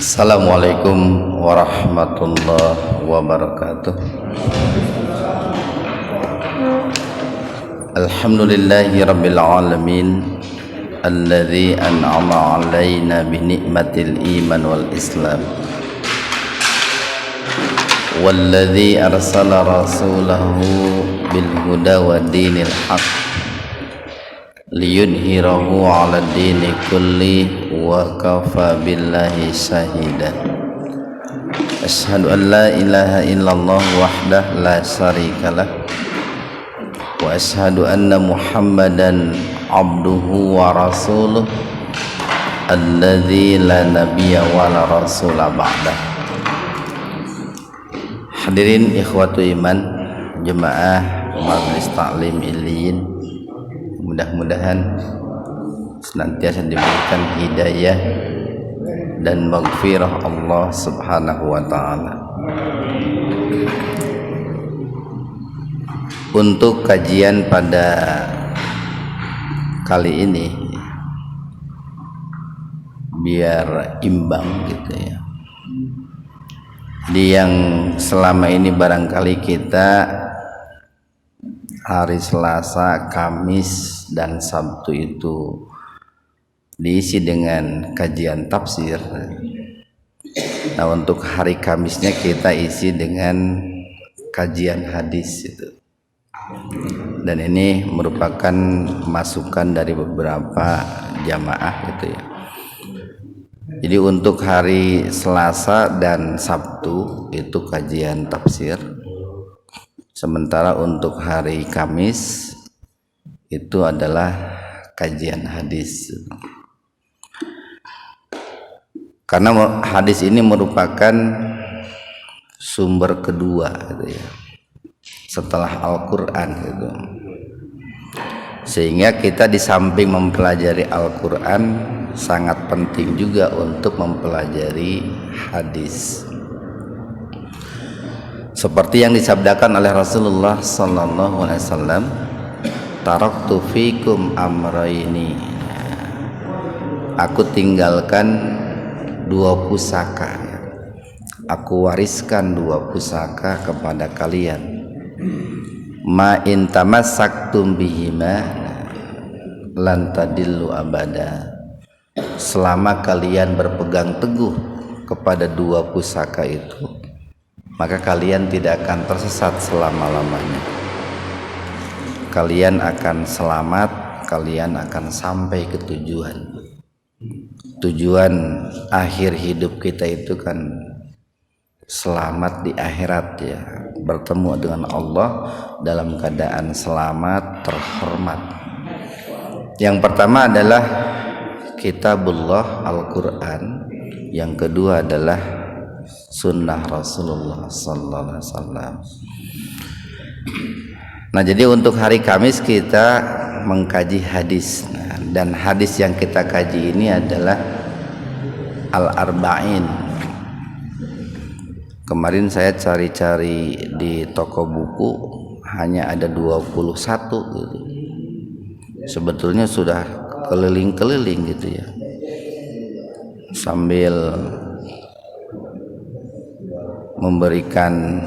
Assalamualaikum warahmatullahi wabarakatuh. Alhamdulillahi rabbil alamin alladzi an'ama 'alaina bi ni'matil iman wal islam walladzi arsala rasulahu bil huda wa dinil haq liyudhhirahu 'ala dini kulli wa kafa billahi shahida. Asyhadu an la ilaha illallah wahdah la syarikalah wa asyhadu anna muhammadan abduhu wa rasuluh alladzi la nabiyya wa la rasula ba'dah. Hadirin ikhwatu iman jemaah majelis taklim Iliyin, mudah-mudahan senantiasa diberikan hidayah dan maghfirah Allah subhanahu wa ta'ala. Untuk kajian pada kali ini biar imbang gitu ya, di yang selama ini barangkali kita hari Selasa, Kamis, dan Sabtu itu diisi dengan kajian tafsir. Nah, untuk hari Kamisnya kita isi dengan kajian hadis itu. Dan ini merupakan masukan dari beberapa jamaah gitu ya. Jadi untuk hari Selasa dan Sabtu itu kajian tafsir. Sementara untuk hari Kamis itu adalah kajian hadis. Karena hadis ini merupakan sumber kedua gitu ya, setelah Al-Quran gitu. Sehingga kita di samping mempelajari Al-Quran, sangat penting juga untuk mempelajari hadis. Seperti yang disabdakan oleh Rasulullah sallallahu alaihi wasallam, taraktu fikum amraini, aku tinggalkan dua pusaka, aku wariskan dua pusaka kepada kalian. Ma in tamassaktum bihima lan tadillu abada, selama kalian berpegang teguh kepada dua pusaka itu, maka kalian tidak akan tersesat selama-lamanya. Kalian akan selamat, kalian akan sampai ke tujuan. Tujuan akhir hidup kita itu kan selamat di akhirat ya, bertemu dengan Allah dalam keadaan selamat, terhormat. Yang pertama adalah kitabullah Al-Quran, yang kedua adalah sunnah Rasulullah sallallahu alaihi wasallam. Nah, jadi untuk hari Kamis kita mengkaji hadis. Dan hadis yang kita kaji ini adalah Al-Arba'in. Kemarin saya cari-cari di toko buku, hanya ada 21 gitu. Sebetulnya sudah keliling-keliling gitu ya, sambil memberikan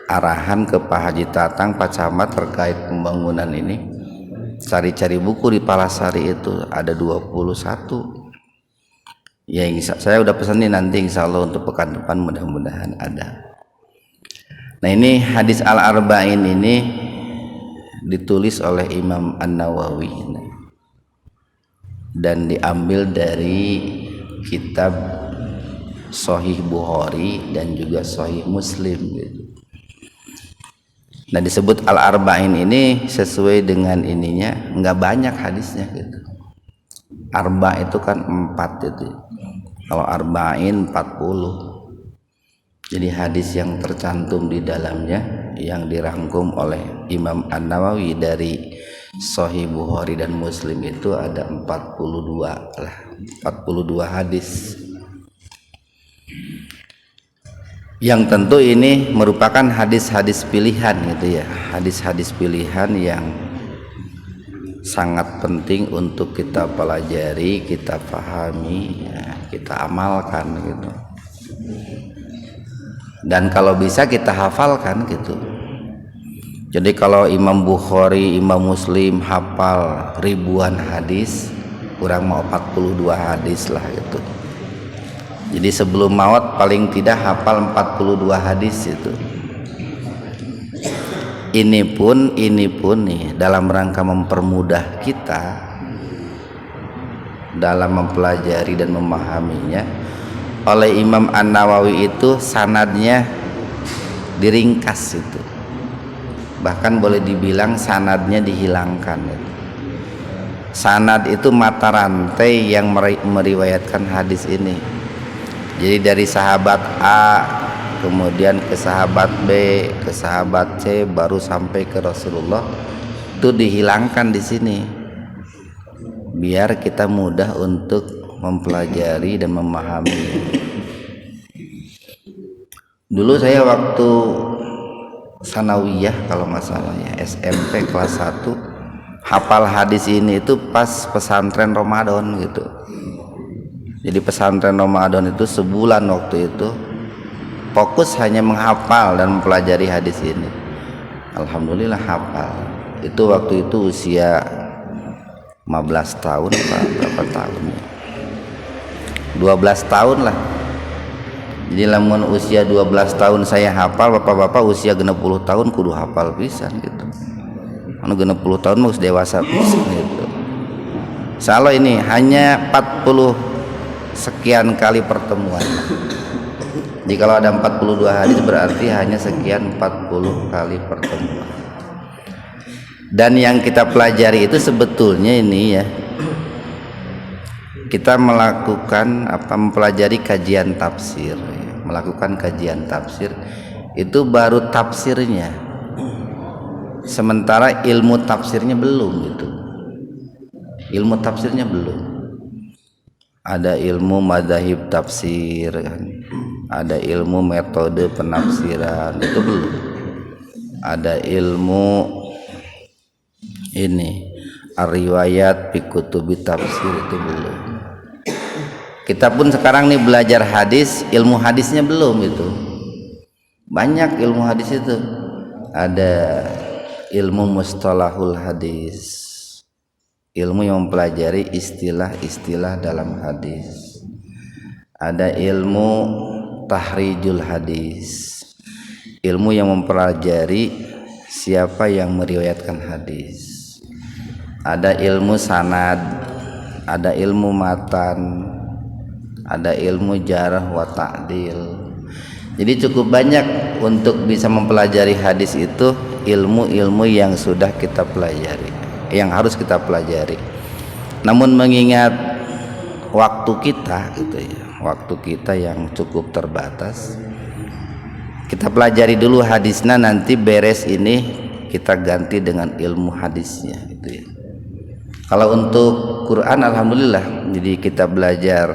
arahan ke Pak Haji Tatang, Pak Camat, terkait pembangunan ini. Cari-cari buku di Palasari itu ada 21. Ya, saya udah pesan nih, nanti insya Allah untuk pekan depan mudah-mudahan ada. Nah, ini hadis Al-Arba'in ini ditulis oleh Imam An-Nawawi dan diambil dari kitab Sahih Bukhari dan juga Sahih Muslim gitu. Nah, disebut Al-Arba'in ini sesuai dengan ininya, nggak banyak hadisnya gitu. Arba itu kan 4 itu. Kalau Arba'in 40. Jadi hadis yang tercantum di dalamnya yang dirangkum oleh Imam An-Nawawi dari Sahih Bukhari dan Muslim itu ada 42 lah, 42 hadis. Yang tentu ini merupakan hadis-hadis pilihan gitu ya, hadis-hadis pilihan yang sangat penting untuk kita pelajari, kita pahami ya. kita amalkan gitu. Dan kalau bisa kita hafalkan gitu. Jadi kalau Imam Bukhari, Imam Muslim hafal ribuan hadis, kurang mau 42 hadis lah gitu. Jadi sebelum maut paling tidak hafal 42 hadis itu. Ini pun nih dalam rangka mempermudah kita dalam mempelajari dan memahaminya. Oleh Imam An-Nawawi itu sanadnya diringkas itu, bahkan boleh dibilang sanadnya dihilangkan. Sanad itu mata rantai yang meriwayatkan hadis ini. Jadi dari sahabat A kemudian ke sahabat B, ke sahabat C, baru sampai ke Rasulullah, itu dihilangkan di sini biar kita mudah untuk mempelajari dan memahami. Dulu saya waktu sanawiyah kalau nggak salah ya, SMP kelas 1, hafal hadis ini itu pas pesantren Ramadan gitu. Jadi pesantren Ramadan itu sebulan waktu itu fokus hanya menghafal dan mempelajari hadis ini. Alhamdulillah hafal. Itu waktu itu usia 15 tahun berapa tahun ya? 12 tahun lah. Jadi lamun usia 12 tahun saya hafal, bapak-bapak usia 60 tahun kudu hafal pisan gitu. Anu 60 tahun mah dewasa pisan gitu. Insyaallah ini hanya 40 sekian kali pertemuan. Jadi kalau ada 42 hadis berarti hanya sekian 40 kali pertemuan. Dan yang kita pelajari itu sebetulnya ini ya, kita melakukan mempelajari kajian tafsir, melakukan kajian tafsir itu baru tafsirnya, sementara ilmu tafsirnya belum gitu. Ilmu tafsirnya belum. Ada ilmu madzhab tafsir kan, ada ilmu metode penafsiran, itu belum. Ada ilmu ini ar-riwayat fi kutubi tafsir, itu belum. Kita pun sekarang nih belajar hadis, ilmu hadisnya belum itu. Banyak ilmu hadis itu. Ada ilmu mustalahul hadis, ilmu yang mempelajari istilah-istilah dalam hadis. Ada ilmu tahrijul hadis, ilmu yang mempelajari siapa yang meriwayatkan hadis. Ada ilmu sanad, ada ilmu matan, ada ilmu jarah wa ta'dil. Jadi cukup banyak untuk bisa mempelajari hadis itu, ilmu-ilmu yang sudah kita pelajari, yang harus kita pelajari. Namun mengingat waktu kita gitu ya, waktu kita yang cukup terbatas, kita pelajari dulu hadisnya, nanti beres ini kita ganti dengan ilmu hadisnya gitu ya. Kalau untuk Quran alhamdulillah, jadi kita belajar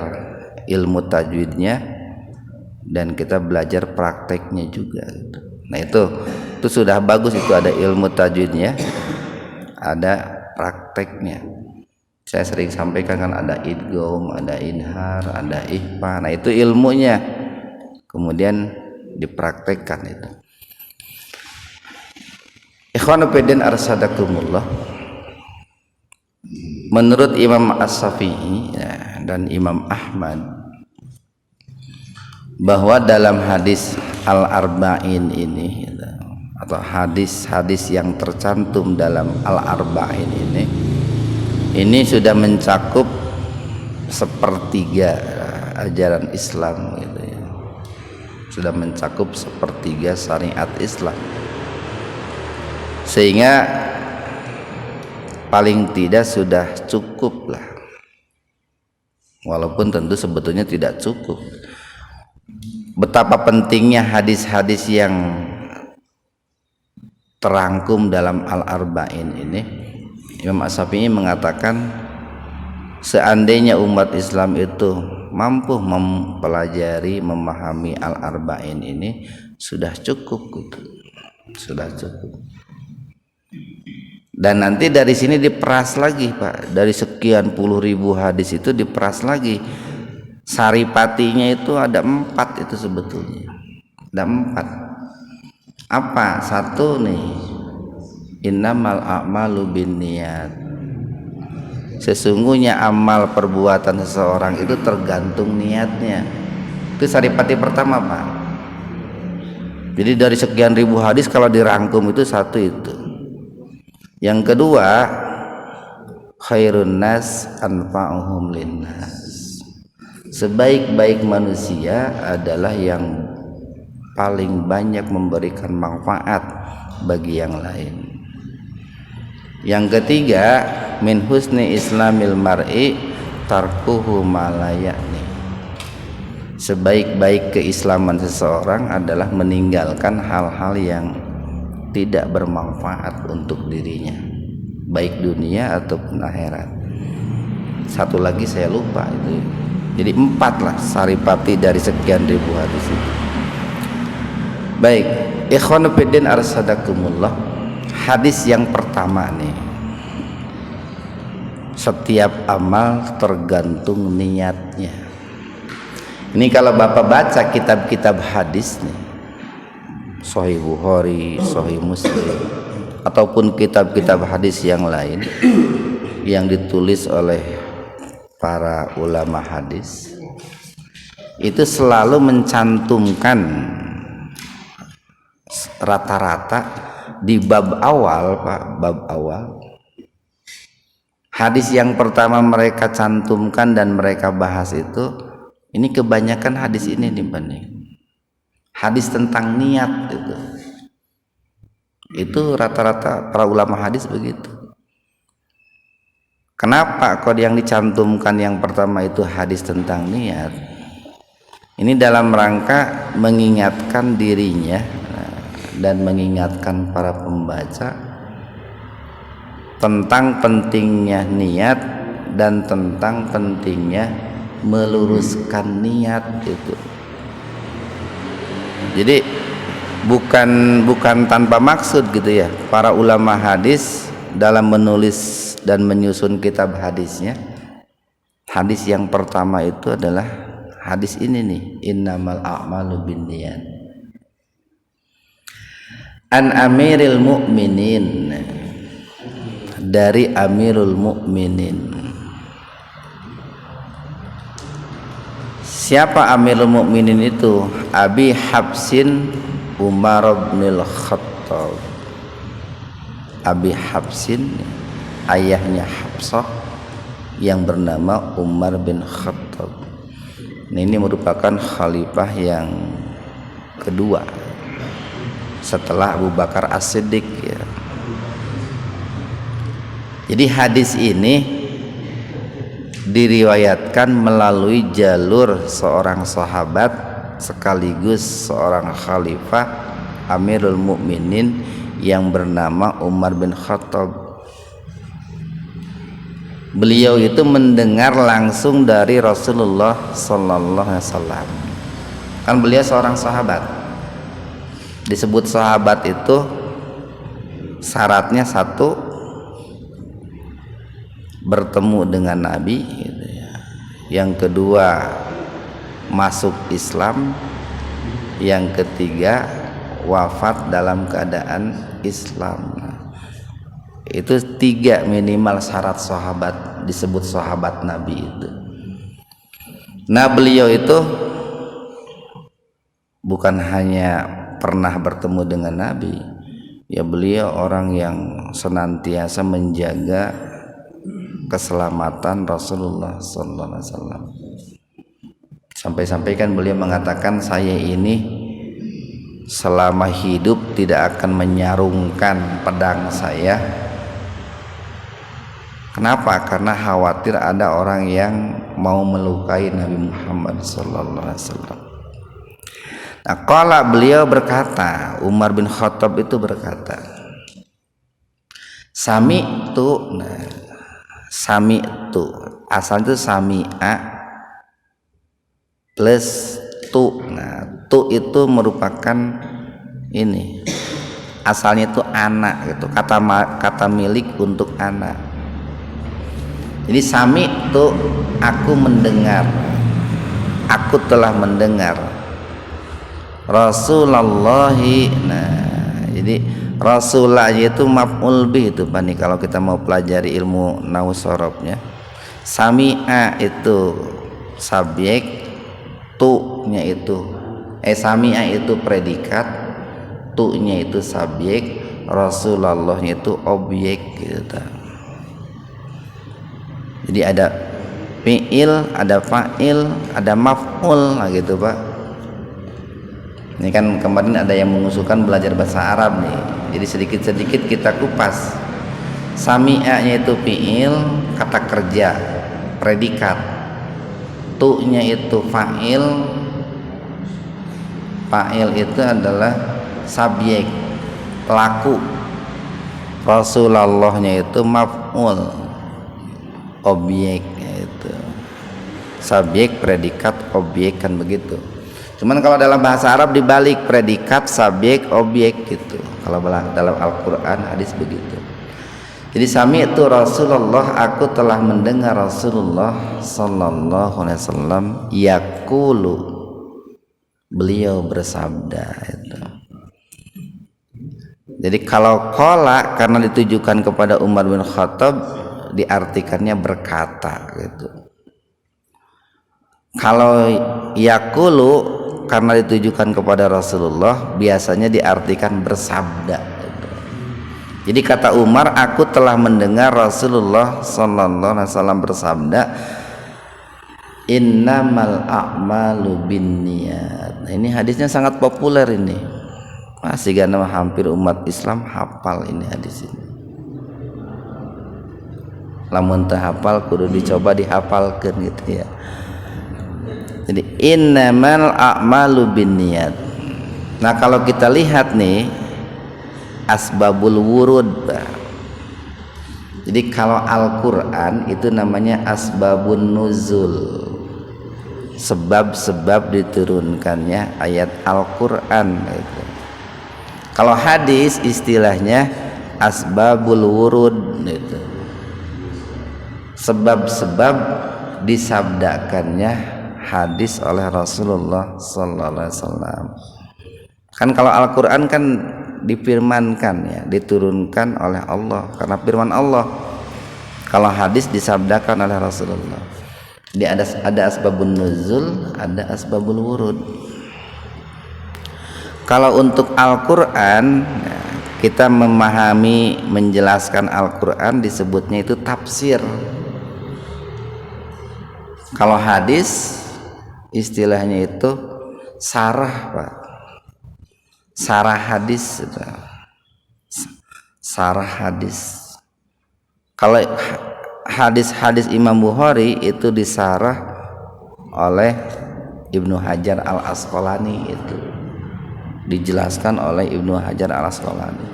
ilmu tajwidnya dan kita belajar prakteknya juga gitu. Nah itu sudah bagus, itu ada ilmu tajwidnya, ada prakteknya. Saya sering sampaikan kan ada idgham, ada idhar, ada ikhfa. Nah itu ilmunya, kemudian dipraktekkan itu. Ikhwanu fillah arsadakumullah. Menurut Imam As-Syafi'i ya, dan Imam Ahmad, bahwa dalam hadis Al-Arba'in ini gitu, atau hadis-hadis yang tercantum dalam Al-Arba'in ini sudah mencakup sepertiga ajaran Islam gitu ya. Sudah mencakup sepertiga syariat Islam. Sehingga paling tidak sudah cukup lah, walaupun tentu sebetulnya tidak cukup. Betapa pentingnya hadis-hadis yang terangkum dalam Al-Arba'in ini. Imam As-Syafi'i mengatakan seandainya umat Islam itu mampu mempelajari, memahami Al-Arba'in ini, sudah cukup gitu. Sudah cukup. Dan nanti dari sini diperas lagi Pak, dari sekian puluh ribu hadis itu diperas lagi saripatinya itu ada 4 itu sebetulnya. Ada 4. Apa? 1 nih, innamal a'malu binniyat. Sesungguhnya amal perbuatan seseorang itu tergantung niatnya. Itu saripati pertama, Pak. Jadi dari sekian ribu hadis kalau dirangkum itu 1 itu. Yang kedua, khairun nas anfa'uhum linnas. Sebaik-baik manusia adalah yang paling banyak memberikan manfaat bagi yang lain. Yang ketiga, min husni islamil mar'i tarkuhu ma la ya'ni. Sebaik-baik keislaman seseorang adalah meninggalkan hal-hal yang tidak bermanfaat untuk dirinya, baik dunia ataupun akhirat. 1 lagi saya lupa itu. Jadi 4 lah saripati dari sekian ribu hadis itu. Baik, ikhwan fillah arsadakumullah. Hadis yang pertama nih, setiap amal tergantung niatnya. Ini kalau Bapak baca kitab-kitab hadis nih, Sahih Bukhari, Sahih Muslim, ataupun kitab-kitab hadis yang lain yang ditulis oleh para ulama hadis, itu selalu mencantumkan rata-rata di bab awal, Pak, bab awal. Hadis yang pertama mereka cantumkan dan mereka bahas itu, ini kebanyakan hadis ini dibanding hadis tentang niat itu. Itu rata-rata para ulama hadis begitu. Kenapa kok yang dicantumkan yang pertama itu hadis tentang niat? Ini dalam rangka mengingatkan dirinya dan mengingatkan para pembaca tentang pentingnya niat dan tentang pentingnya meluruskan niat itu. Jadi bukan tanpa maksud gitu ya, para ulama hadis dalam menulis dan menyusun kitab hadisnya, hadis yang pertama itu adalah hadis ini nih, innamal a'malu binniyat. An Amiril Mu'minin, dari Amirul Mu'minin. Siapa Amirul Mu'minin itu? Abi Habsin Umar bin Khattab. Abi Habsin, ayahnya Habsah, yang bernama Umar bin Khattab. Ini merupakan khalifah yang kedua setelah Abu Bakar As-Siddiq ya. Jadi hadis ini diriwayatkan melalui jalur seorang sahabat sekaligus seorang khalifah Amirul Mukminin yang bernama Umar bin Khattab. Beliau itu mendengar langsung dari Rasulullah sallallahu alaihi wasallam. Kan beliau seorang sahabat. Disebut sahabat itu syaratnya 1, bertemu dengan Nabi gitu ya. Yang kedua, masuk Islam. Yang ketiga, wafat dalam keadaan Islam. Itu 3 minimal syarat sahabat, disebut sahabat Nabi itu. Nah, beliau itu bukan hanya pernah bertemu dengan Nabi ya, beliau orang yang senantiasa menjaga keselamatan Rasulullah sallallahu alaihi wasallam. Sampai-sampai kan beliau mengatakan, saya ini selama hidup tidak akan menyarungkan pedang saya. Kenapa? Karena khawatir ada orang yang mau melukai Nabi Muhammad sallallahu alaihi wasallam. Nah, qala, beliau berkata, Umar bin Khattab itu berkata, sami'tu. Nah, sami'tu asal itu sami'a plus tu. Nah, tu itu merupakan ini, asalnya itu anak gitu, kata milik untuk anak. Jadi sami'tu, aku mendengar. aku telah mendengar Rasulullah. Nah, jadi Rasulullah itu maf'ul bih itu Pak nih kalau kita mau pelajari ilmu nahwu sorobnya. Sami'a itu subjek, tu-nya itu sami'a itu predikat, tu-nya itu subjek, Rasulullah-nya itu objek gitu. Jadi ada fi'il, ada fa'il, ada maf'ul nah gitu Pak. Ini kan kemarin ada yang mengusulkan belajar bahasa Arab nih. Jadi sedikit-sedikit kita kupas. Sami'a-nya itu fi'il, kata kerja, predikat. Tu-nya itu fa'il. Fa'il itu adalah subjek, pelaku. Rasulullah-nya itu maf'ul, objek itu. Subjek, predikat, objek kan begitu. Cuman kalau dalam bahasa Arab dibalik, predikat, subjek, objek gitu. Kalau dalam Al-Qur'an hadis begitu. Jadi sami itu Rasulullah, aku telah mendengar Rasulullah sallallahu alaihi wasallam yaqulu, beliau bersabda itu. Jadi kalau qala karena ditujukan kepada Umar bin Khattab diartikannya berkata gitu. Kalau yaqulu karena ditujukan kepada Rasulullah biasanya diartikan bersabda gitu. Jadi kata Umar, aku telah mendengar Rasulullah sallallahu alaihi wasallam bersabda, innamal a'malu binniyat. Nah, ini hadisnya sangat populer ini. Masih karena hampir umat Islam hafal ini hadis ini. Lamun teu hafal kudu dicoba dihafalkeun gitu ya. Jadi innamal a'malu binniyat. Nah, kalau kita lihat nih asbabul wurud. Jadi kalau Al-Qur'an itu namanya asbabun nuzul. Sebab-sebab diturunkannya ayat Al-Qur'an itu. Kalau hadis istilahnya asbabul wurud itu. Sebab-sebab disabdakannya hadis oleh Rasulullah sallallahu alaihi wasallam. Kan kalau Al-Qur'an kan difirmankan ya, diturunkan oleh Allah karena firman Allah. Kalau hadis disabdakan oleh Rasulullah. Jadi ada asbabun nuzul, ada asbabul wurud. Kalau untuk Al-Qur'an ya, kita memahami, menjelaskan Al-Qur'an disebutnya itu tafsir. Kalau hadis istilahnya itu sarah Pak. Sarah hadis. Sarah hadis. Kalau hadis-hadis Imam Bukhari itu disarah oleh Ibnu Hajar Al-Asqalani itu. Dijelaskan oleh Ibnu Hajar Al-Asqalani.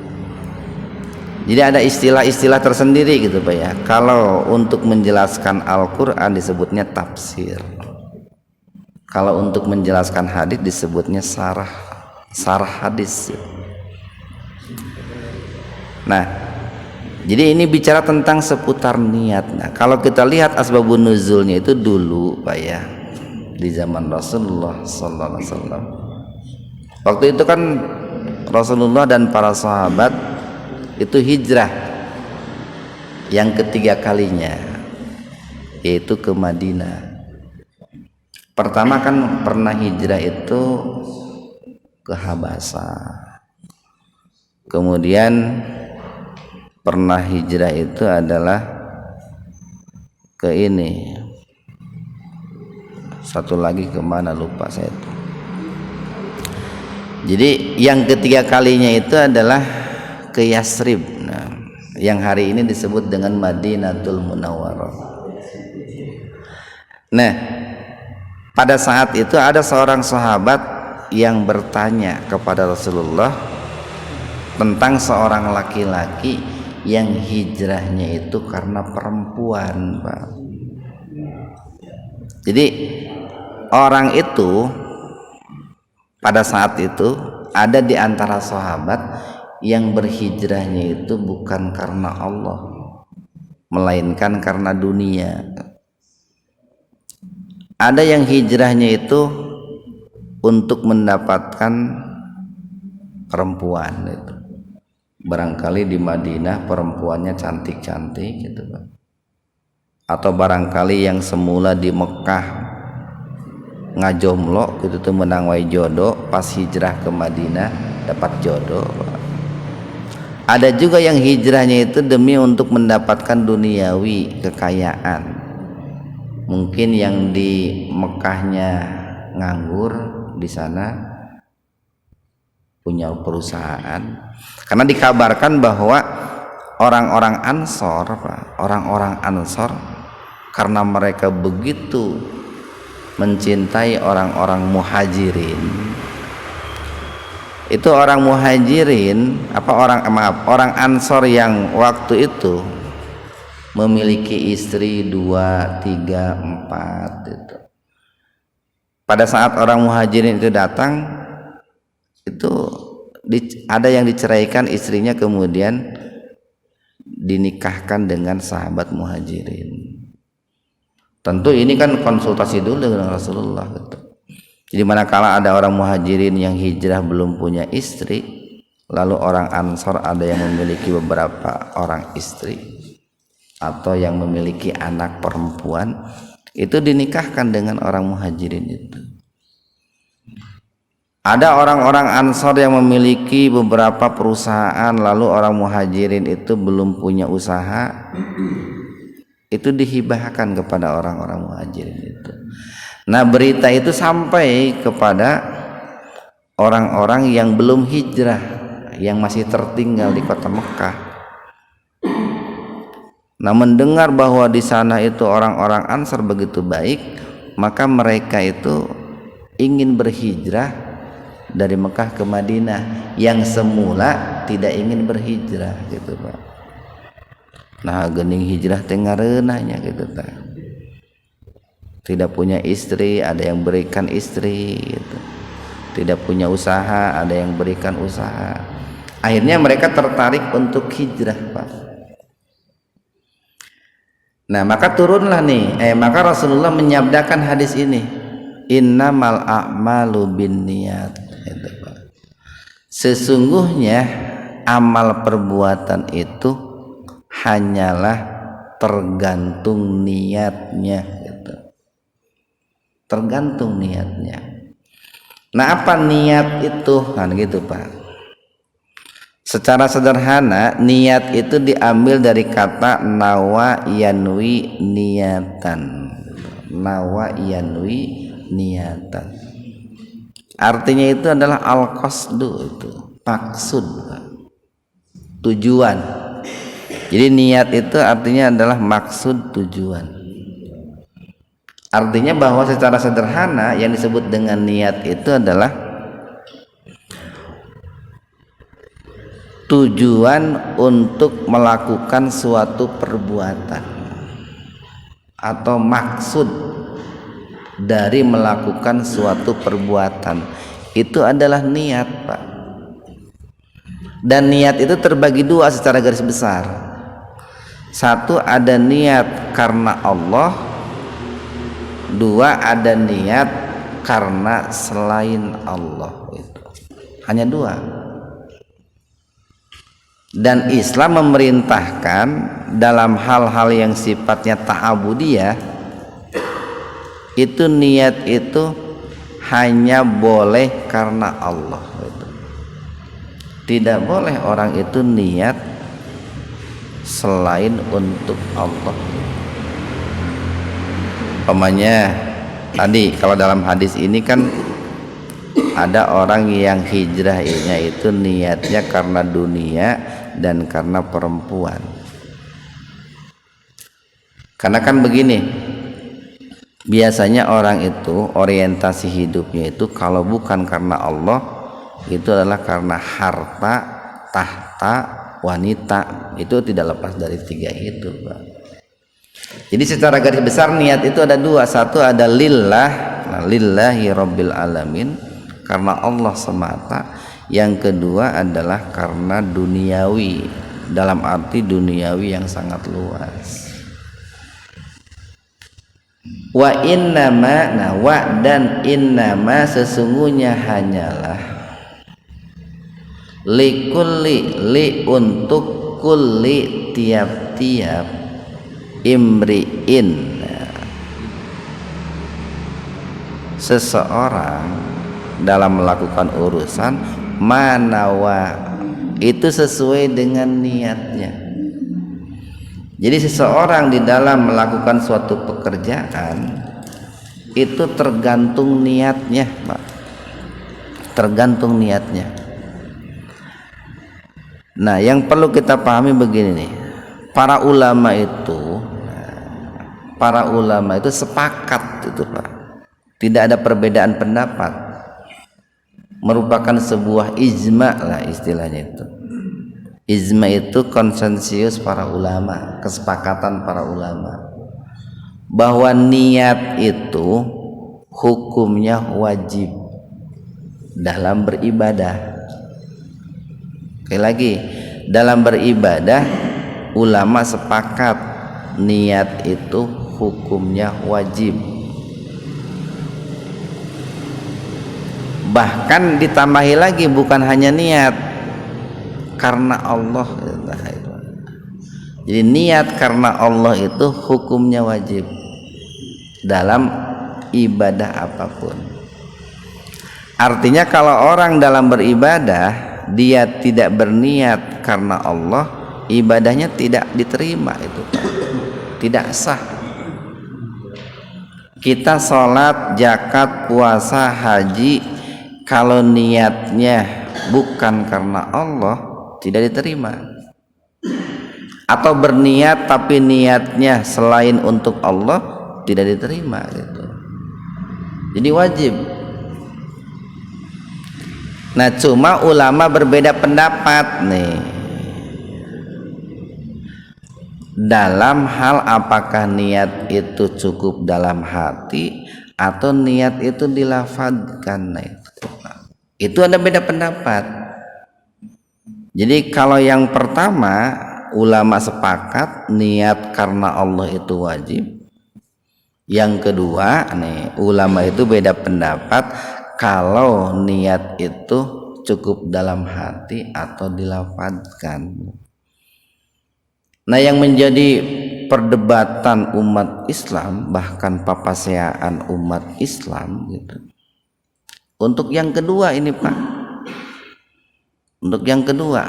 Jadi ada istilah-istilah tersendiri gitu Pak ya. Kalau untuk menjelaskan Al-Qur'an disebutnya tafsir. Kalau untuk menjelaskan hadis disebutnya sarah hadis. Nah, jadi ini bicara tentang seputar niat. Nah, kalau kita lihat asbabun nuzulnya itu dulu Pak ya, di zaman Rasulullah sallallahu alaihi wasallam. Waktu itu kan Rasulullah dan para sahabat itu hijrah yang ketiga kalinya, yaitu ke Madinah. Pertama kan pernah hijrah itu ke Habasa, kemudian pernah hijrah itu adalah ke ini, satu lagi kemana lupa saya itu. Jadi yang ketiga kalinya itu adalah ke Yasrib, nah, yang hari ini disebut dengan Madinatul Munawwarah. Nah, pada saat itu ada seorang sahabat yang bertanya kepada Rasulullah tentang seorang laki-laki yang hijrahnya itu karena perempuan, Pak. Jadi orang itu pada saat itu ada di antara sahabat yang berhijrahnya itu bukan karena Allah, melainkan karena dunia. Ada yang hijrahnya itu untuk mendapatkan perempuan itu. Barangkali di Madinah perempuannya cantik-cantik gitu Pak. Atau barangkali yang semula di Mekah ngajomlo gitu tuh menangwai jodoh, pas hijrah ke Madinah dapat jodoh Pak. Ada juga yang hijrahnya itu demi untuk mendapatkan duniawi, kekayaan. Mungkin yang di Mekahnya nganggur, di sana punya perusahaan. Karena dikabarkan bahwa orang-orang Ansor, orang-orang Ansor karena mereka begitu mencintai orang-orang Muhajirin. Itu orang Muhajirin, orang Ansor yang waktu itu memiliki istri 2, 3, 4 itu. Pada saat orang Muhajirin itu datang, itu ada yang diceraikan istrinya, kemudian dinikahkan dengan sahabat Muhajirin. Tentu ini kan konsultasi dulu dengan Rasulullah gitu. Jadi manakala ada orang Muhajirin yang hijrah belum punya istri, lalu orang Ansor ada yang memiliki beberapa orang istri atau yang memiliki anak perempuan, itu dinikahkan dengan orang Muhajirin itu. Ada orang-orang Ansor yang memiliki beberapa perusahaan, lalu orang Muhajirin itu belum punya usaha, itu dihibahkan kepada orang-orang Muhajirin itu. Nah, berita itu sampai kepada orang-orang yang belum hijrah, yang masih tertinggal di kota Mekah. Nah, mendengar bahwa di sana itu orang-orang Ansar begitu baik, maka mereka itu ingin berhijrah dari Mekah ke Madinah, yang semula tidak ingin berhijrah gitu Pak. Nah, gening hijrah tengareunahnya gitu Pak. Tidak punya istri, ada yang berikan istri gitu. Tidak punya usaha, ada yang berikan usaha. Akhirnya mereka tertarik untuk hijrah Pak. Nah, maka turunlah maka Rasulullah menyabdakan hadis ini, innamal a'malu binniyat gitu, Pak. Sesungguhnya amal perbuatan itu hanyalah tergantung niatnya gitu. Tergantung niatnya. Nah, apa niat itu? Kan gitu Pak. Secara sederhana, niat itu diambil dari kata nawa yanwi niatan. Nawa yanwi niatan. Artinya itu adalah al-qasdu, itu maksud, tujuan. Jadi niat itu artinya adalah maksud, tujuan. Artinya bahwa secara sederhana yang disebut dengan niat itu adalah tujuan untuk melakukan suatu perbuatan atau maksud dari melakukan suatu perbuatan, itu adalah niat Pak. Dan niat itu terbagi dua secara garis besar. Satu, ada niat karena Allah. Dua, ada niat karena selain Allah. Itu hanya dua. Dan Islam memerintahkan dalam hal-hal yang sifatnya ta'abudiyah, itu niat itu hanya boleh karena Allah. Tidak boleh orang itu niat selain untuk Allah. Umpamanya tadi kalau dalam hadis ini kan ada orang yang hijrahnya itu niatnya karena dunia dan karena perempuan. Karena kan begini, biasanya orang itu orientasi hidupnya itu kalau bukan karena Allah, itu adalah karena harta, tahta, wanita. Itu tidak lepas dari tiga itu Pak. Jadi secara garis besar niat itu ada dua. Satu ada lillah, lillahi rabbil alamin, karena Allah semata. Yang kedua adalah karena duniawi, dalam arti duniawi yang sangat luas. Wa innama, nah wa dan innama sesungguhnya hanyalah likulli, li untuk kulli tiap-tiap imri'in, seseorang dalam melakukan urusan manawa, itu sesuai dengan niatnya. Jadi seseorang di dalam melakukan suatu pekerjaan itu tergantung niatnya, Pak. Tergantung niatnya. Nah, yang perlu kita pahami begini nih. Para ulama itu sepakat itu, Pak. Tidak ada perbedaan pendapat. Merupakan sebuah ijma lah istilahnya itu. Ijma itu konsensus para ulama, kesepakatan para ulama bahwa niat itu hukumnya wajib dalam beribadah. Sekali lagi, dalam beribadah ulama sepakat niat itu hukumnya wajib. Bahkan ditambahi lagi, bukan hanya niat karena Allah. Jadi niat karena Allah itu hukumnya wajib dalam ibadah apapun. Artinya kalau orang dalam beribadah dia tidak berniat karena Allah, ibadahnya tidak diterima, itu tidak sah. Kita sholat, zakat, puasa, haji, kalau niatnya bukan karena Allah tidak diterima. Atau berniat tapi niatnya selain untuk Allah tidak diterima gitu. Jadi wajib. Nah, cuma ulama berbeda pendapat nih dalam hal apakah niat itu cukup dalam hati atau niat itu dilafadzkan. Nah, itu ada beda pendapat. Jadi kalau yang pertama ulama sepakat niat karena Allah itu wajib. Yang kedua nih ulama itu beda pendapat kalau niat itu cukup dalam hati atau dilafadzkan. Nah, yang menjadi perdebatan umat Islam, bahkan papaseaan umat Islam gitu. Untuk yang kedua ini, Pak. Untuk yang kedua,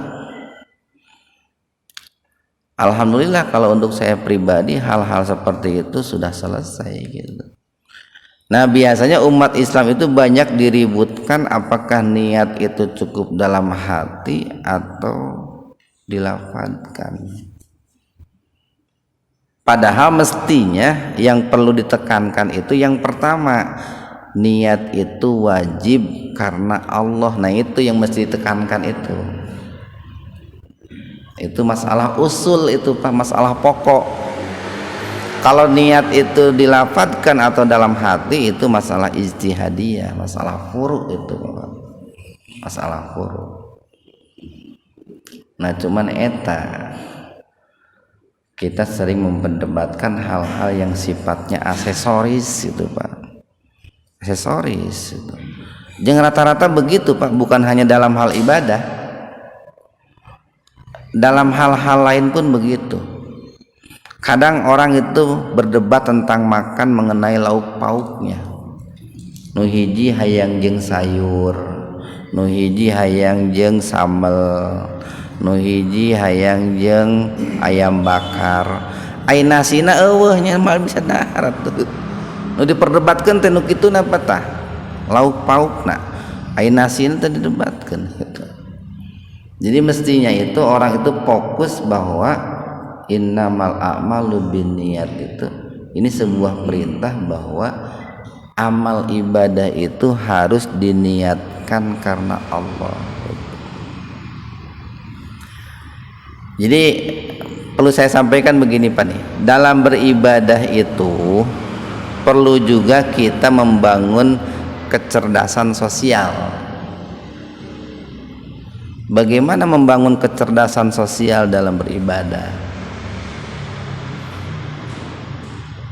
alhamdulillah kalau untuk saya pribadi hal-hal seperti itu sudah selesai gitu. Nah, biasanya umat Islam itu banyak diributkan apakah niat itu cukup dalam hati atau dilafadzkan. Padahal mestinya yang perlu ditekankan itu yang pertama, niat itu wajib karena Allah. Nah, itu yang mesti ditekankan itu. Itu masalah usul itu, Pak, masalah pokok. Kalau niat itu dilafadzkan atau dalam hati itu masalah ijtihadiyah, masalah furu itu, Pak. Masalah furu. Nah, cuman eta kita sering memperdebatkan hal-hal yang sifatnya aksesoris itu, Pak. Aksesoris itu. Jangan rata-rata begitu, Pak, bukan hanya dalam hal ibadah. Dalam hal-hal lain pun begitu. Kadang orang itu berdebat tentang makan mengenai lauk pauknya. Nu hiji hayang jeung sayur, nu hiji hayang jeung sambel, nu hiji hayang jeung ayam bakar. Ai nasina eueuh nya mal bisa darat tuh. Nu diperdebatkeun teh nu kituna apa tah? Lauk paukna. Ai nasina teh didebatkeun gitu. Jadi mestinya itu orang itu fokus bahwa innamal a'malu binniyat itu. Ini sebuah perintah bahwa amal ibadah itu harus diniatkan karena Allah. Jadi perlu saya sampaikan begini, Pak nih. Dalam beribadah itu perlu juga kita membangun kecerdasan sosial. Bagaimana membangun kecerdasan sosial dalam beribadah?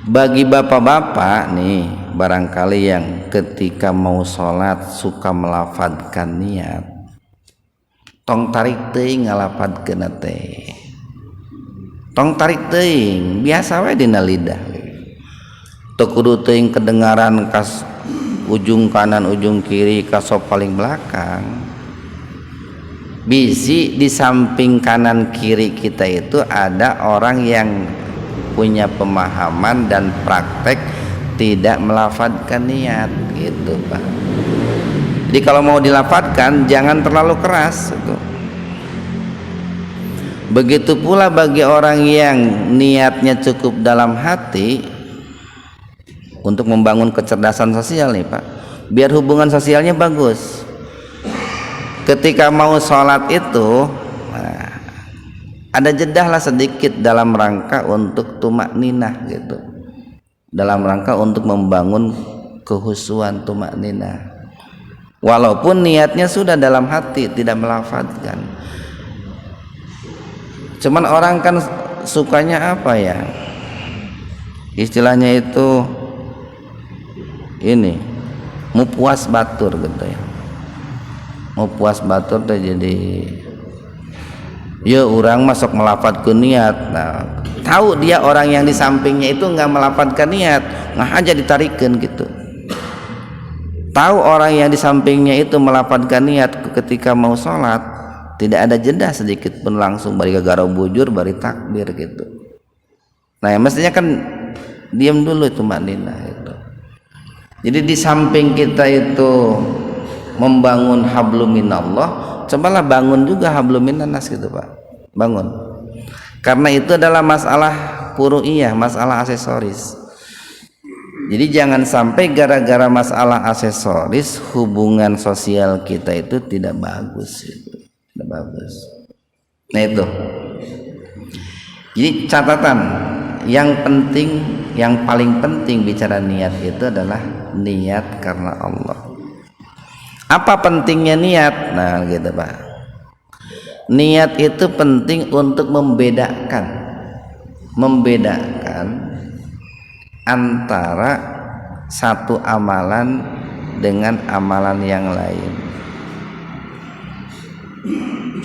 Bagi bapak-bapak nih, barangkali yang ketika mau sholat suka melafadzkan niat, tong tarik teuing ngalafadzkeun teh, tong tarik teuing biasa we dina lidah, teu kudu teuing kedengaran kas ujung kanan ujung kiri kasop paling belakang. Bisi di samping kanan kiri kita itu ada orang yang punya pemahaman dan praktek tidak melafadzkan niat gitu Pak. Jadi kalau mau dilafadzkan jangan terlalu keras gitu. Begitu pula bagi orang yang niatnya cukup dalam hati untuk membangun kecerdasan sosial nih Pak, biar hubungan sosialnya bagus. Ketika mau sholat itu ada jedah lah sedikit dalam rangka untuk tumakninah gitu, dalam rangka untuk membangun kehusuan tumakninah, walaupun niatnya sudah dalam hati tidak melafadzkan. Cuman orang kan sukanya apa ya, istilahnya itu ini mau puas batur gitu ya, mau puas batur tuh jadi ya orang masuk melafadzkan niat. Nah, tahu dia orang yang di sampingnya itu nggak melafadzkan niat, nah aja ditarikkan gitu. Tahu orang yang di sampingnya itu melafadzkan niat ketika mau sholat, tidak ada jeda sedikit pun, langsung bari gagaro bujur bari takbir gitu. Nah ya mestinya kan diam dulu itu maknina itu. Jadi di samping kita itu membangun hablum minallah, cobalah bangun juga hablum minannas gitu Pak, bangun. Karena itu adalah masalah furu'iyah, masalah aksesoris. Jadi jangan sampai gara-gara masalah aksesoris hubungan sosial kita itu tidak bagus gitu. Tidak bagus. Nah itu. Jadi catatan yang penting, yang paling penting bicara niat itu adalah niat karena Allah. Apa pentingnya niat? Nah gitu Pak. Niat itu penting untuk membedakan antara satu amalan dengan amalan yang lain.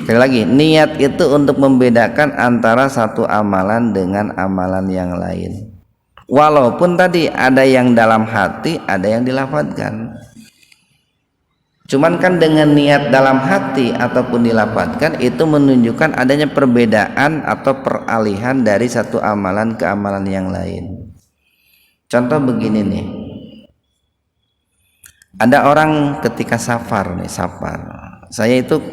Sekali lagi, niat itu untuk membedakan antara satu amalan dengan amalan yang lain. Walaupun tadi ada yang dalam hati, ada yang dilafadzkan. Cuman kan dengan niat dalam hati ataupun dilafadzkan itu menunjukkan adanya perbedaan atau peralihan dari satu amalan ke amalan yang lain. Contoh begini nih, ada orang ketika safar nih, saya itu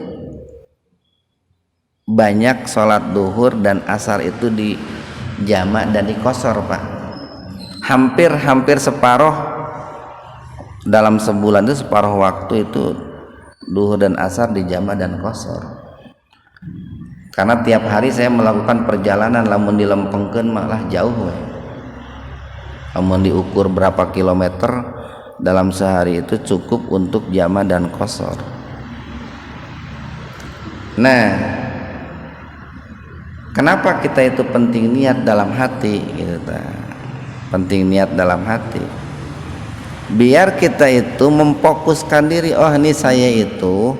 banyak sholat duhur dan asar itu di jamak dan di qashar Pak, hampir separuh dalam sebulan itu, separuh waktu itu duhur dan asar di jamak dan qashar. Karena tiap hari saya melakukan perjalanan, lamun dilempengkeun malah jauh we. Lamun diukur berapa kilometer dalam sehari itu cukup untuk jamak dan qashar. Nah, kenapa kita itu penting niat dalam hati gitu, penting niat dalam hati, biar kita itu memfokuskan diri. Oh ini saya itu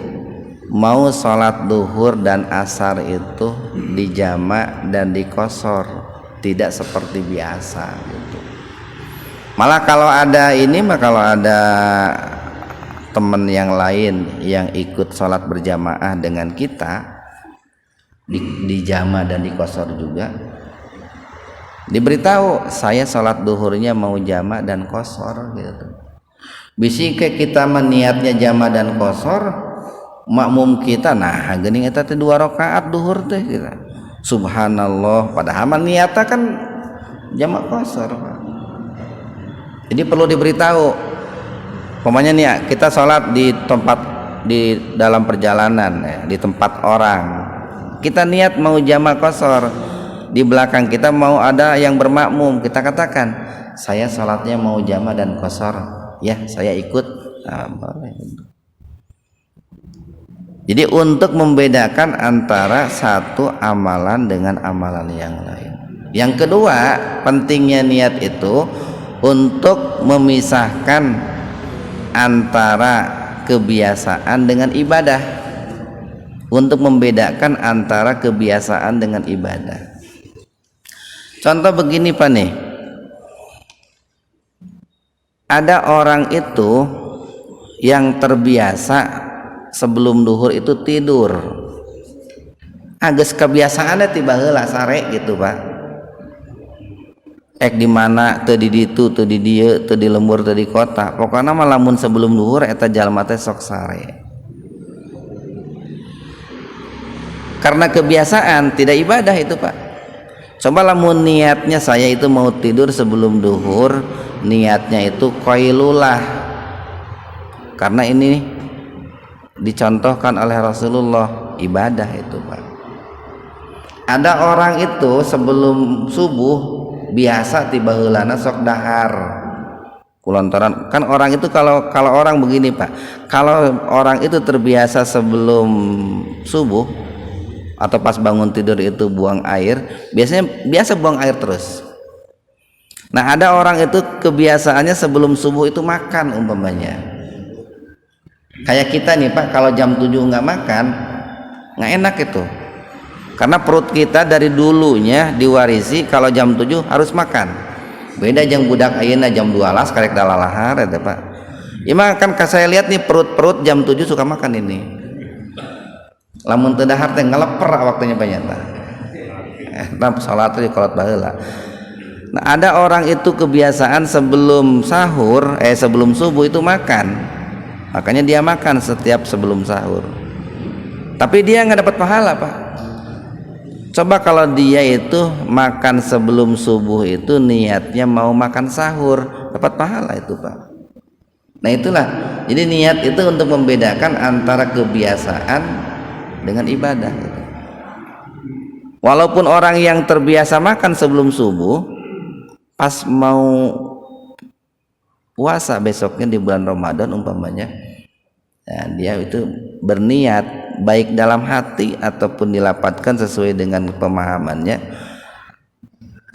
mau sholat duhur dan asar itu di jamak dan di qashar, tidak seperti biasa gitu. Malah kalau ada ini mah, kalau ada teman yang lain yang ikut sholat berjamaah dengan kita di jamak dan di qashar juga, diberitahu saya sholat duhurnya mau jamak dan qashar gitu. Bisi ke kita meniatnya jamak dan qashar, makmum kita nah geuning eta teh 2 rakaat duhur teh gitu. Subhanallah, padahal niatna kan jamak qashar Pak. Jadi perlu diberitahu. Pokoknya nih kita sholat di tempat, di dalam perjalanan ya, di tempat orang, kita niat mau jamak qashar, di belakang kita mau ada yang bermakmum, kita katakan saya sholatnya mau jamak dan qashar ya, saya ikut. Nah, jadi untuk membedakan antara satu amalan dengan amalan yang lain. Yang kedua, pentingnya niat itu untuk memisahkan antara kebiasaan dengan ibadah, untuk membedakan antara kebiasaan dengan ibadah. Contoh begini Pak nih, ada orang itu yang terbiasa sebelum duhur itu tidur, agak kebiasaannya tiba heula sare gitu Pak. Di mana teu di ditu teu di dieu teu di lembur teu di kota, pokoknya mah lamun sebelum duhur eta jalma teh sok sare. Karena kebiasaan tidak ibadah itu Pak. Coba lamun niatnya saya itu mau tidur sebelum duhur, niatnya itu qailulah, karena ini dicontohkan oleh Rasulullah, ibadah itu Pak. Ada orang itu sebelum subuh biasa tiba heulana sok dahar, kulantaran kan orang itu kalau orang begini Pak, kalau orang itu terbiasa sebelum subuh atau pas bangun tidur itu buang air, biasa buang air terus. Nah ada orang itu kebiasaannya sebelum subuh itu makan umpamanya, kayak kita nih Pak, kalau jam 7 nggak makan nggak enak itu, karena perut kita dari dulunya diwarisi kalau jam 7 harus makan. Beda jam budak ayeuna jam 12 karek dalalahar ya Pak. Ima kan saya lihat nih perut jam 7 suka makan ini. Lamun teu dahar teh ngeleper waktunya banyak tah. Tapi salat di kolot baheula. Nah, ada orang itu kebiasaan sebelum sahur sebelum subuh itu makan. Makanya dia makan setiap sebelum sahur. Tapi dia nggak dapat pahala Pak. Coba kalau dia itu makan sebelum subuh itu niatnya mau makan sahur, dapat pahala itu Pak. Nah itulah, jadi niat itu untuk membedakan antara kebiasaan dengan ibadah. Walaupun orang yang terbiasa makan sebelum subuh, pas mau puasa besoknya di bulan Ramadan umpamanya, nah, dia itu berniat baik dalam hati ataupun dilapatkan sesuai dengan pemahamannya,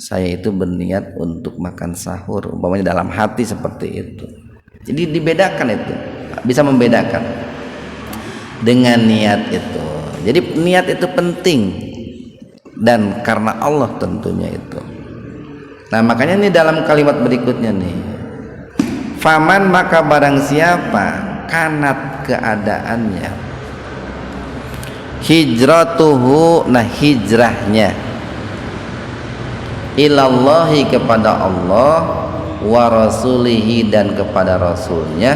saya itu berniat untuk makan sahur umpamanya dalam hati seperti itu. Jadi dibedakan itu, bisa membedakan dengan niat itu. Jadi niat itu penting dan karena Allah tentunya itu. Nah makanya ini dalam kalimat berikutnya nih, faman maka barang siapa kanat keadaannya hijratuhu, nah hijrahnya ilallahi kepada Allah wa rasulihi dan kepada rasulnya,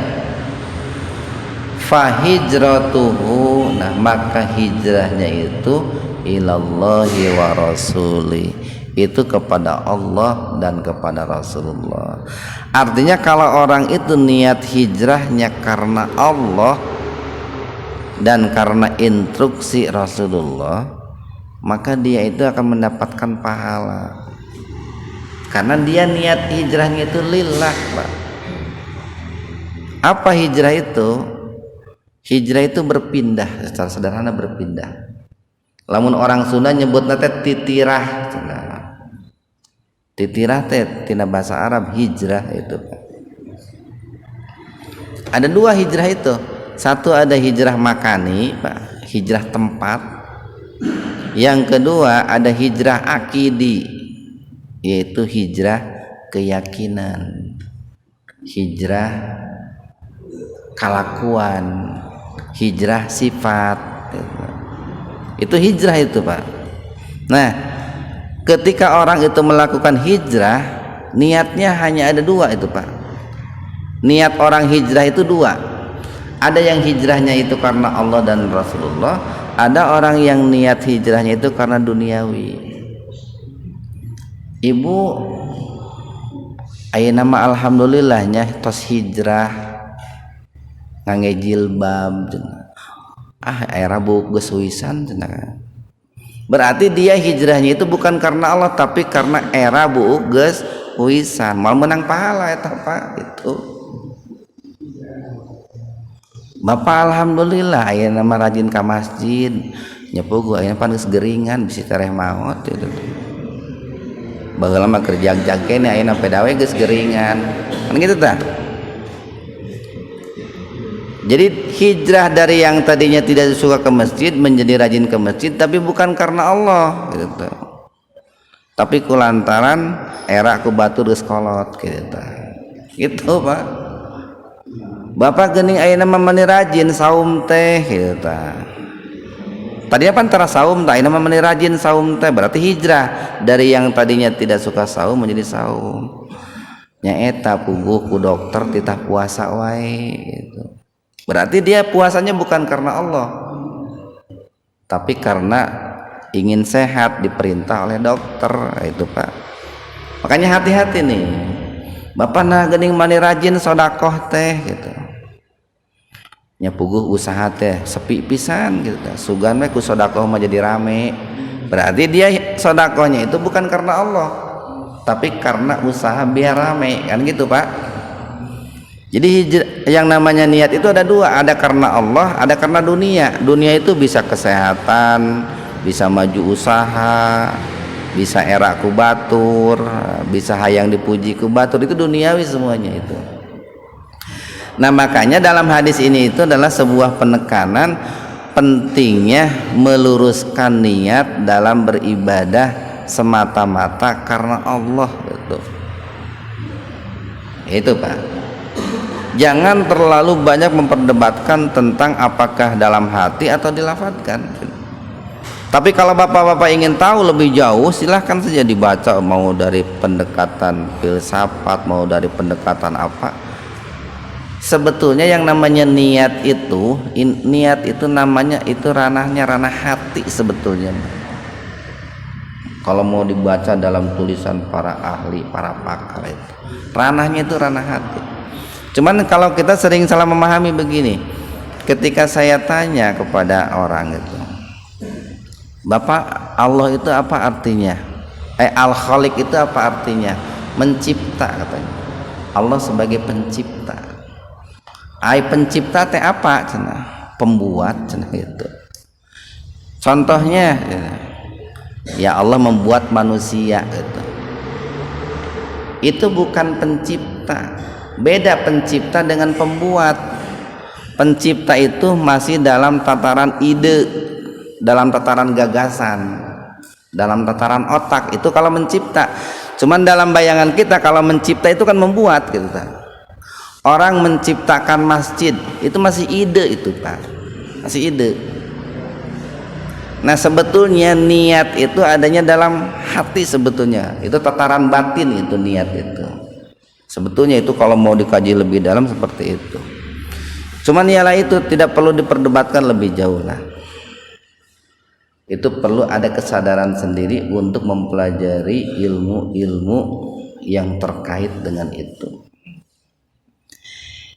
fahijratuhu, nah maka hijrahnya itu ilallahi wa rasuli, itu kepada Allah dan kepada Rasulullah. Artinya kalau orang itu niat hijrahnya karena Allah dan karena instruksi Rasulullah, maka dia itu akan mendapatkan pahala, karena dia niat hijrahnya itu lillah Pak. Apa hijrah itu? Hijrah itu berpindah, secara sederhana berpindah. Lamun orang Sunda nyebutna teh titirah. Titirah teh tina bahasa Arab hijrah itu Pak. Ada dua hijrah itu. Satu ada hijrah makani Pak, hijrah tempat. Yang kedua ada hijrah akidi, yaitu hijrah keyakinan, hijrah kelakuan, hijrah sifat. Itu hijrah itu Pak. Nah ketika orang itu melakukan hijrah, niatnya hanya ada dua itu Pak. Niat orang hijrah itu dua. Ada yang hijrahnya itu karena Allah dan Rasulullah, ada orang yang niat hijrahnya itu karena duniawi. Ibu aya nama alhamdulillahnya tos hijrah ngangge jilbab, era buk geus wisan cenah. Berarti dia hijrahnya itu bukan karena Allah tapi karena era buk geus wisan, mal menang pahala eta Pak itu. Bapak alhamdulillah aya nama rajin ka masjid, nyepuh gua aya panas geringan bisi tereh maot itu. baheula mah kerja jagene ayeuna pedawe geus geringan kan gitu tah. Jadi hijrah dari yang tadinya tidak suka ke masjid menjadi rajin ke masjid, tapi bukan karena Allah gitu, tapi kulantaran era ku batur geus kolot gitu. Gitu Pak. Bapak geuning ayeuna mah mani rajin saum teh gitu tah. Tadinya pan tara saum tah, ayeuna mah mani rajin saum teh, berarti hijrah dari yang tadinya tidak suka saum menjadi saum. Nya eta puguh ku dokter titah puasa wae gitu. Berarti dia puasanya bukan karena Allah, tapi karena ingin sehat diperintah oleh dokter itu Pak. Makanya hati-hati nih, Bapak nah geuning mani rajin sodakoh teh gitu. Nya puguh usaha teh sepi pisan gitu. Sugan we ku sodakoh mah jadi rame. Berarti dia sodakohnya itu bukan karena Allah, tapi karena usaha biar rame kan gitu Pak. Jadi yang namanya niat itu ada dua, ada karena Allah, ada karena dunia. Dunia itu bisa kesehatan, bisa maju usaha, bisa era ku batur, bisa hayang dipuji ku batur, itu duniawi semuanya itu. Nah makanya dalam hadis ini itu adalah sebuah penekanan pentingnya meluruskan niat dalam beribadah semata-mata karena Allah gitu. Itu Pak. Jangan terlalu banyak memperdebatkan tentang apakah dalam hati atau dilafadzkan. Tapi kalau bapak-bapak ingin tahu lebih jauh, silahkan saja dibaca, mau dari pendekatan filsafat, mau dari pendekatan apa. Sebetulnya yang namanya niat itu namanya itu ranahnya ranah hati sebetulnya. Kalau mau dibaca dalam tulisan para ahli, para pakar itu, ranahnya itu ranah hati. Cuman kalau kita sering salah memahami begini, ketika saya tanya kepada orang itu, Bapak, Allah itu apa artinya? Al-Khaliq itu apa artinya? Mencipta katanya. Allah sebagai pencipta. Pencipta teh apa? Cenah. Pembuat cenah itu. Contohnya, ya Allah membuat manusia gitu. Itu bukan pencipta. Beda pencipta dengan pembuat. Pencipta itu masih dalam tataran ide, dalam tataran gagasan, dalam tataran otak. Itu kalau mencipta. Cuman dalam bayangan kita kalau mencipta itu kan membuat gitu kan. Orang menciptakan masjid itu masih ide itu Pak. Masih ide. Nah sebetulnya niat itu adanya dalam hati sebetulnya. Itu tataran batin itu niat itu. Sebetulnya itu kalau mau dikaji lebih dalam seperti itu. Cuman ialah itu tidak perlu diperdebatkan lebih jauh lah. Itu perlu ada kesadaran sendiri untuk mempelajari ilmu-ilmu yang terkait dengan itu.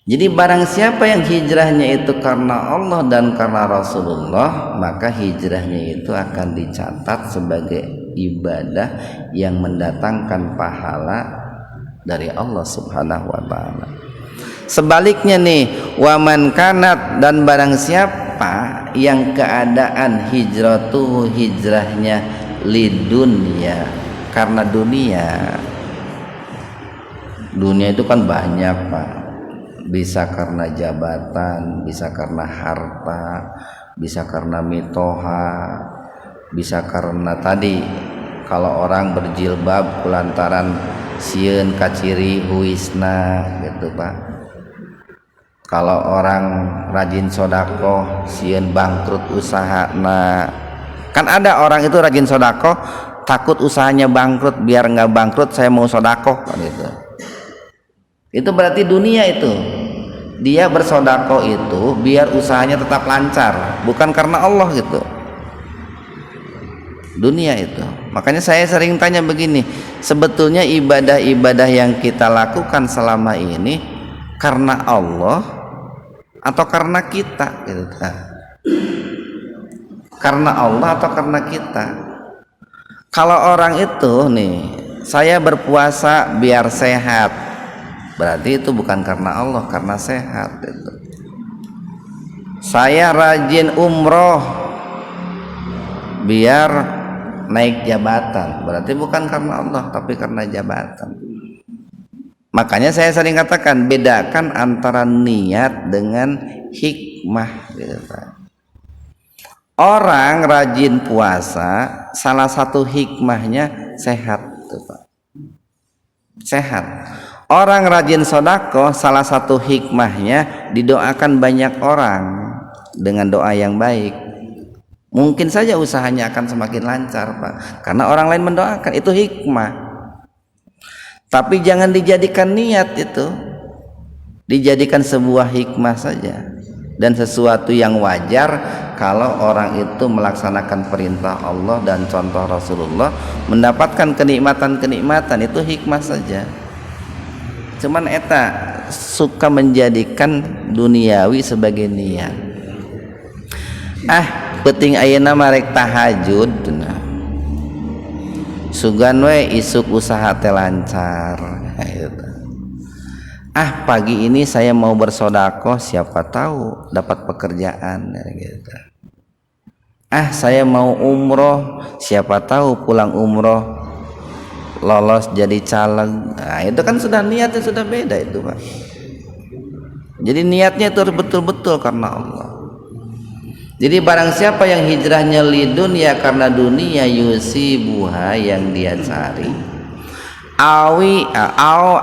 Jadi barang siapa yang hijrahnya itu karena Allah dan karena Rasulullah, maka hijrahnya itu akan dicatat sebagai ibadah yang mendatangkan pahala dari Allah Subhanahu wa taala. Sebaliknya nih, waman kanat, dan barang siapa yang keadaan hijrahnya lidunya, karena dunia. Dunia itu kan banyak Pak. Bisa karena jabatan, bisa karena harta, bisa karena mitoha, bisa karena tadi kalau orang berjilbab kulantaran sieun kaciri huisna gitu Pak. Kalau orang rajin sodako sieun bangkrut usahana. Kan ada orang itu rajin sodako takut usahanya bangkrut, biar nggak bangkrut saya mau sodako gitu. Itu berarti dunia itu. Dia bersodako itu biar usahanya tetap lancar, bukan karena Allah gitu. Dunia itu. Makanya saya sering tanya begini, sebetulnya ibadah-ibadah yang kita lakukan selama ini karena Allah atau karena kita gitu. Karena Allah atau karena kita. Kalau orang itu nih, saya berpuasa biar sehat, berarti itu bukan karena Allah, karena sehat itu. Saya rajin umroh biar naik jabatan, berarti bukan karena Allah tapi karena jabatan. Makanya saya sering katakan, bedakan antara niat dengan hikmah gitu, Pak. Orang rajin puasa, salah satu hikmahnya sehat tuh, Pak. Sehat. Orang rajin sodako, salah satu hikmahnya didoakan banyak orang dengan doa yang baik. Mungkin saja usahanya akan semakin lancar, Pak, karena orang lain mendoakan. Itu hikmah. Tapi jangan dijadikan niat itu, dijadikan sebuah hikmah saja dan sesuatu yang wajar kalau orang itu melaksanakan perintah Allah dan contoh Rasulullah, mendapatkan kenikmatan-kenikmatan. Itu hikmah saja. Cuman eta suka menjadikan duniawi sebagai niat. Penting ayeuna marek tahajud, nah. Sugan we isuk usaha teh lancar. Pagi ini saya mau bersodakoh, siapa tahu dapat pekerjaan gitu. Saya mau umroh, siapa tahu pulang umroh lolos jadi caleg. Itu kan sudah niatnya sudah beda itu, Pak. Jadi niatnya itu harus betul-betul karena Allah. Jadi barang siapa yang hijrahnya lidunya karena dunia, yusibuha, yang dia cari,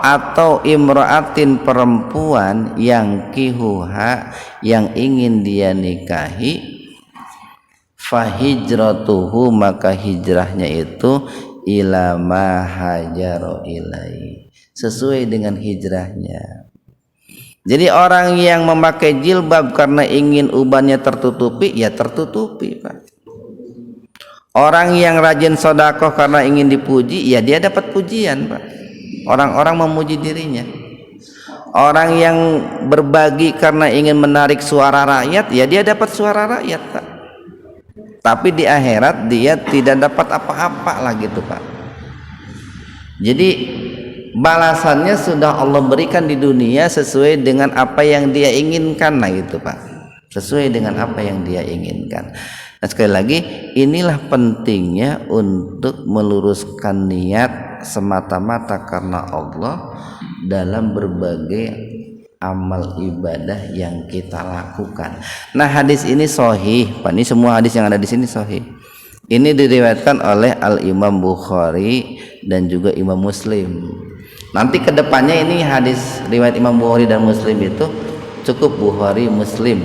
atau imra'atin, perempuan, yang kihuha, yang ingin dia nikahi, fahijratuhu, maka hijrahnya itu ila ma hajaro ilai, sesuai dengan hijrahnya. Jadi orang yang memakai jilbab karena ingin ubannya tertutupi, ya tertutupi, Pak. Orang yang rajin sodakoh karena ingin dipuji, ya dia dapat pujian, Pak. Orang-orang memuji dirinya. Orang yang berbagi karena ingin menarik suara rakyat, ya dia dapat suara rakyat, Pak. Tapi di akhirat dia tidak dapat apa-apa lagi tuh, Pak. Jadi balasannya sudah Allah berikan di dunia sesuai dengan apa yang dia inginkan, lah gitu, Pak. Sesuai dengan apa yang dia inginkan. Nah, sekali lagi, inilah pentingnya untuk meluruskan niat semata-mata karena Allah dalam berbagai amal ibadah yang kita lakukan. Nah, hadis ini sahih, Pak. Ini semua hadis yang ada di sini sahih. Ini diriwayatkan oleh Al-Imam Bukhari dan juga Imam Muslim. Nanti kedepannya ini hadis riwayat Imam Bukhari dan Muslim itu cukup Bukhari Muslim.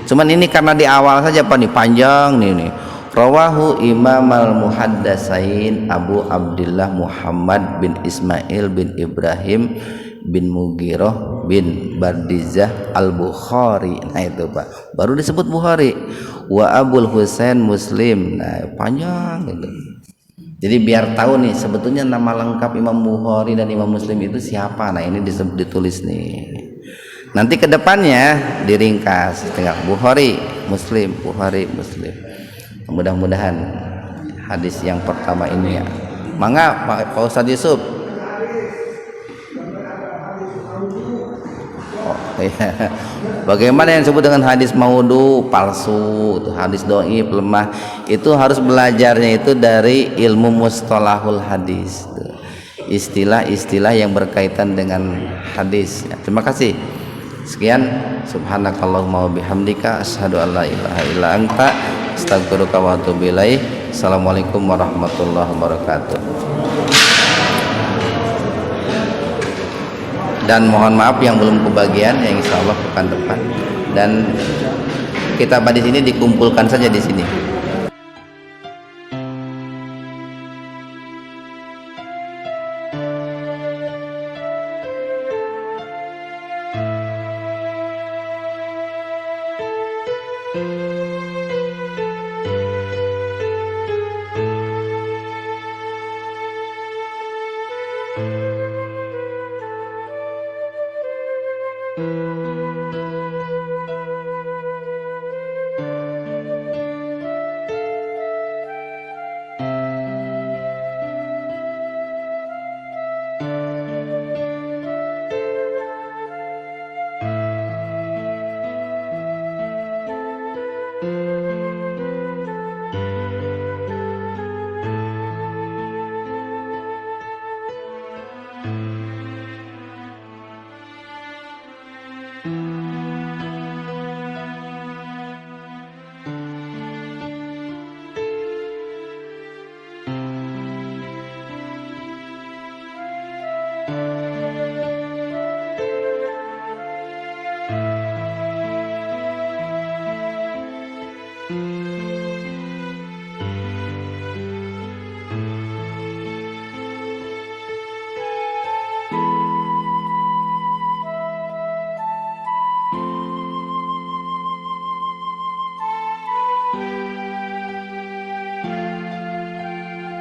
Cuman ini karena di awal saja, Pak, nih panjang nih. Rawahu Imam al-Muhaddatsain Abu Abdullah Muhammad bin Ismail bin Ibrahim bin Mughirah bin Bardizah al-Bukhari. Nah itu, Pak, baru disebut Bukhari. Wa Abul Husain Muslim. Nah panjang gitu. Jadi biar tahu nih sebetulnya nama lengkap Imam Bukhari dan Imam Muslim itu siapa. Nah ini ditulis nih. Nanti kedepannya diringkas, tinggal Bukhari Muslim, Bukhari Muslim. Mudah-mudahan hadis yang pertama ini ya. Mangga Pak Ustadz Yusuf. Bagaimana yang disebut dengan hadis maudhu, palsu, hadis dhaif, lemah, itu harus belajarnya itu dari ilmu mustalahul hadis, istilah-istilah yang berkaitan dengan hadis. Terima kasih. Sekian, subhanakallahumma wa bihamdika asyhadu an la ilaha illa anta astaghfiruka wa atubu ilaik. Assalamualaikum warahmatullahi wabarakatuh. Dan mohon maaf yang belum kebagian, yang insya Allah pekan depan. Dan kitab hadis ini dikumpulkan saja di sini.